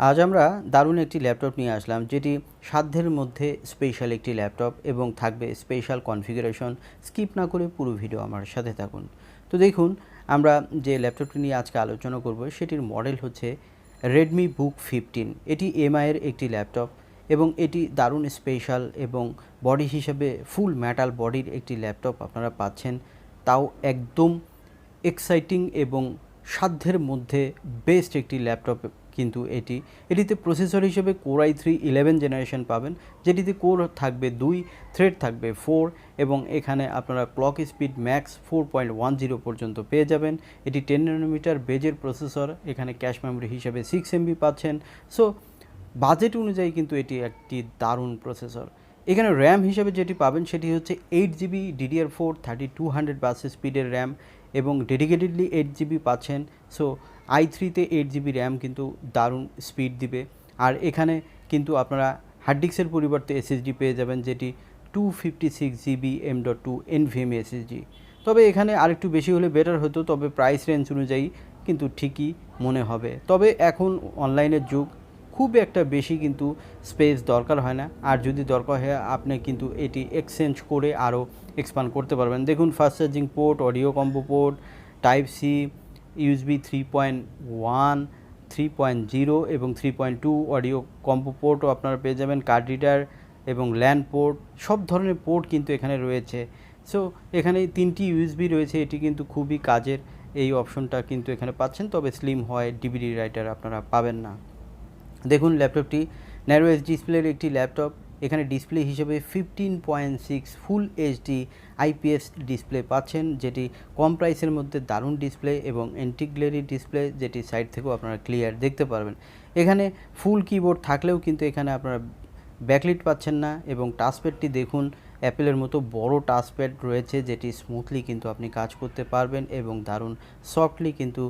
আজ আমরা দারুণ একটি ল্যাপটপ নিয়ে আসলাম যেটি সাধ্যের মধ্যে স্পেশাল একটি ল্যাপটপ এবং থাকবে স্পেশাল কনফিগারেশন। স্কিপ না করে পুরো ভিডিও আমার সাথে থাকুন। তো দেখুন, আমরা যে ল্যাপটপটি নিয়ে আজকে আলোচনা করব সেটির মডেল হচ্ছে রেডমি বুক 15। এটি এমআইয়ের একটি ল্যাপটপ এবং এটি দারুণ স্পেশাল এবং বডি হিসেবে ফুল মেটাল বডির একটি ল্যাপটপ আপনারা পাচ্ছেন, তাও একদম এক্সাইটিং এবং সাধ্যের মধ্যে বেস্ট একটি ল্যাপটপ। কিন্তু এটিতে প্রসেসর হিসেবে কোর i3 11 জেনারেশন পাবেন, যেটিতে কোর থাকবে 2, থ্রেড থাকবে 4 এবং এখানে আপনারা ক্লক স্পিড ম্যাক্স 4.10 পর্যন্ত পেয়ে যাবেন। এটি 10 ন্যানোমিটার বেজের প্রসেসর, এখানে ক্যাশ মেমোরি হিসেবে 6 MB পাচ্ছেন। সো বাজেট অনুযায়ী কিন্তু এটি একটি দারুণ প্রসেসর। এখানে র্যাম হিসেবে যেটি পাবেন সেটি হচ্ছে 8GB DDR4 3200 বাস স্পিডের র্যাম এবং ডেডিকেটেডলি 8GB পাচ্ছেন। সো i3-তে 8GB র্যাম কিন্তু দারুণ স্পিড দিবে। আর এখানে কিন্তু আপনারা হার্ড ডিস্কের পরিবর্তে এসএসডি পেয়ে যাবেন, যেটি 256GB M.2 NVMe SSD। তবে এখানে আরেকটু বেশি হলে বেটার হতো, তবে প্রাইস রেঞ্জ অনুযায়ী কিন্তু ঠিকই মনে হবে। তবে এখন অনলাইনের যুগ, খুব একটা বেশি কিন্তু স্পেস দরকার হয় না, আর যদি দরকার হয় আপনি কিন্তু এটি এক্সচেঞ্জ করে আরও এক্সপান্ড করতে পারবেন। দেখুন, fast charging port, audio combo port, type C, USB 3.1, 3.0 এবং 3.2 অডিও কম্বো পোর্টও আপনারা পেয়ে যাবেন। কার্ড রিডার এবং ল্যান পোর্ট, সব ধরনের পোর্ট কিন্তু এখানে রয়েছে। সো এখানে 3টি USB রয়েছে, এটি কিন্তু খুবই কাজের। এই অপশনটা কিন্তু এখানে পাচ্ছেন, তবে স্লিম হয় ডিভিডি রাইটার আপনারা পাবেন না। দেখুন, ল্যাপটপটি ন্যারো এজ ডিসপ্লের একটি ল্যাপটপ। এখানে ডিসপ্লে হিসেবে 15.6 ফুল এইচডি IPS ডিসপ্লে পাচ্ছেন, যেটি কম প্রাইসের মধ্যে দারুণ ডিসপ্লে এবং অ্যান্টি-গ্লেরি ডিসপ্লে, যেটি সাইড থেকেও আপনারা ক্লিয়ার দেখতে পারবেন। এখানে ফুল কিবোর্ড থাকলেও কিন্তু এখানে আপনারা ব্যাকলিট পাচ্ছেন না এবং টাচপ্যাডটি দেখুন, অ্যাপেলের মতো বড় টাচপ্যাড রয়েছে, যেটি স্মুথলি কিন্তু আপনি কাজ করতে পারবেন এবং দারুণ সফটলি কিন্তু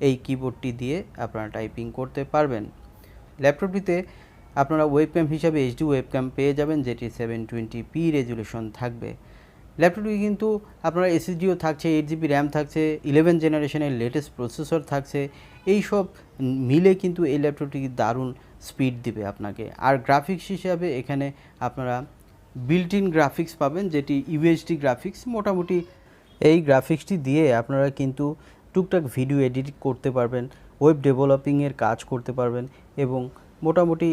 এই কিবোর্ডটি দিয়ে আপনারা টাইপিং করতে পারবেন। ল্যাপটপটিতে আপনারা ওয়েবক্যাম হিসাবে HD ওয়েবক্যাম পেয়ে যাবেন, যেটি 720p রেজুলেশন থাকবে। ল্যাপটপটি কিন্তু আপনারা SSDও থাকছে, 8GB র্যাম থাকছে, 11 জেনারেশনের লেটেস্ট প্রসেসর থাকছে। এই সব মিলে কিন্তু এই ল্যাপটপটি দারুণ স্পিড দিবে আপনাকে। আর গ্রাফিক্স হিসাবে এখানে আপনারা বিল্ট ইন গ্রাফিক্স পাবেন, যেটি UHD গ্রাফিক্স। মোটামুটি এই গ্রাফিক্সটি দিয়ে আপনারা কিন্তু টুকটাক ভিডিও এডিট করতে পারবেন, ওয়েব ডেভেলপিংয়ের কাজ করতে পারবেন এবং মোটামুটি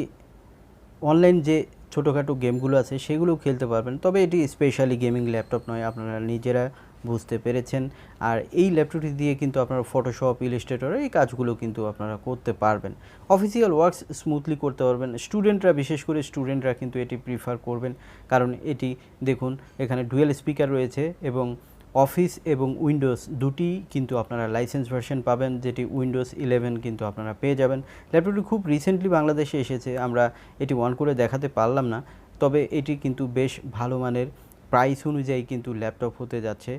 অনলাইন যে ছোটোখাটো গেমগুলো আছে সেগুলোও খেলতে পারবেন। তবে এটি স্পেশালি গেমিং ল্যাপটপ নয়, আপনারা নিজেরা বুঝতে পেরেছেন। আর এই ল্যাপটপটি দিয়ে কিন্তু আপনারা ফটোশপ, ইলাস্ট্রেটর এই কাজগুলো কিন্তু আপনারা করতে পারবেন। অফিসিয়াল ওয়ার্কস স্মুথলি করতে পারবেন। স্টুডেন্টরা, বিশেষ করে স্টুডেন্টরা কিন্তু এটি প্রিফার করবেন, কারণ এটি দেখুন এখানে ডুয়েল স্পিকার রয়েছে এবং অফিস এবং উইন্ডোজ দুটি কিন্তু আপনারা লাইসেন্স ভার্সন পাবেন, যেটি উইন্ডোজ 11 কিন্তু আপনারা পেয়ে যাবেন। ল্যাপটপটি খুব রিসেন্টলি বাংলাদেশে এসেছে, আমরা এটি অন করে দেখাতে পারলাম না, তবে এটি কিন্তু বেশ ভালো মানের প্রাইস অনুযায়ী কিন্তু ল্যাপটপ হতে যাচ্ছে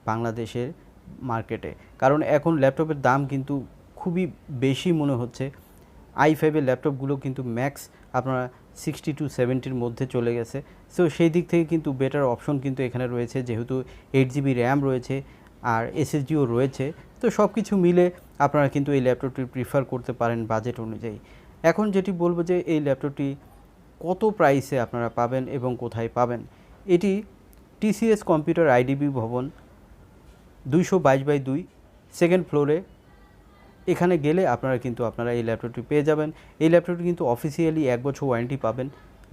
বাংলাদেশের মার্কেটে। কারণ এখন ল্যাপটপের দাম কিন্তু খুবই বেশি মনে হচ্ছে। i5-এর ল্যাপটপগুলো কিন্তু ম্যাক্স আপনারা 60 to 70-র মধ্যে চলে গেছে। সো সেই দিক থেকে কিন্তু বেটার অপশন কিন্তু এখানে রয়েছে, যেহেতু 8GB র্যাম রয়েছে আর SSDও রয়েছে। তো সব কিছু মিলে আপনারা কিন্তু এই ল্যাপটপটি প্রিফার করতে পারেন বাজেট অনুযায়ী। এখন যেটি বলবো যে এই ল্যাপটপটি কত প্রাইসে আপনারা পাবেন এবং কোথায় পাবেন। এটি TCS কম্পিউটার IDB ভবন 222/2 সেকেন্ড ফ্লোরে। এখানে গেলে আপনারা এই ল্যাপটপটি পেয়ে যাবেন। এই ল্যাপটপটি কিন্তু অফিসিয়ালি 1 বছর ওয়ারেন্টি পাবেন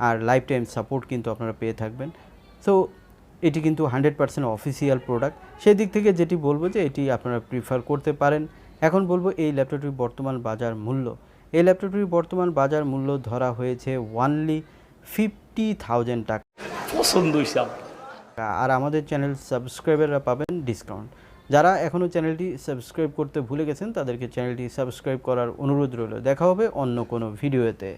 আর লাইফ টাইম সাপোর্ট কিন্তু আপনারা পেয়ে থাকবেন। সো এটি কিন্তু 100% অফিসিয়াল প্রোডাক্ট। সেই দিক থেকে যেটি বলবো যে এটি আপনারা প্রিফার করতে পারেন। এখন বলবো এই ল্যাপটপটির বর্তমান বাজার মূল্য। এই ল্যাপটপটির বর্তমান বাজার মূল্য ধরা হয়েছে অনলি 50,000 টাকা। পছন্দ আর আমাদের চ্যানেল সাবস্ক্রাইবাররা পাবেন ডিসকাউন্ট। যারা এখনও চ্যানেলটি সাবস্ক্রাইব করতে ভুলে গেছেন তাদেরকে চ্যানেলটি সাবস্ক্রাইব করার অনুরোধ রইল। দেখা হবে অন্য কোনো ভিডিওতে।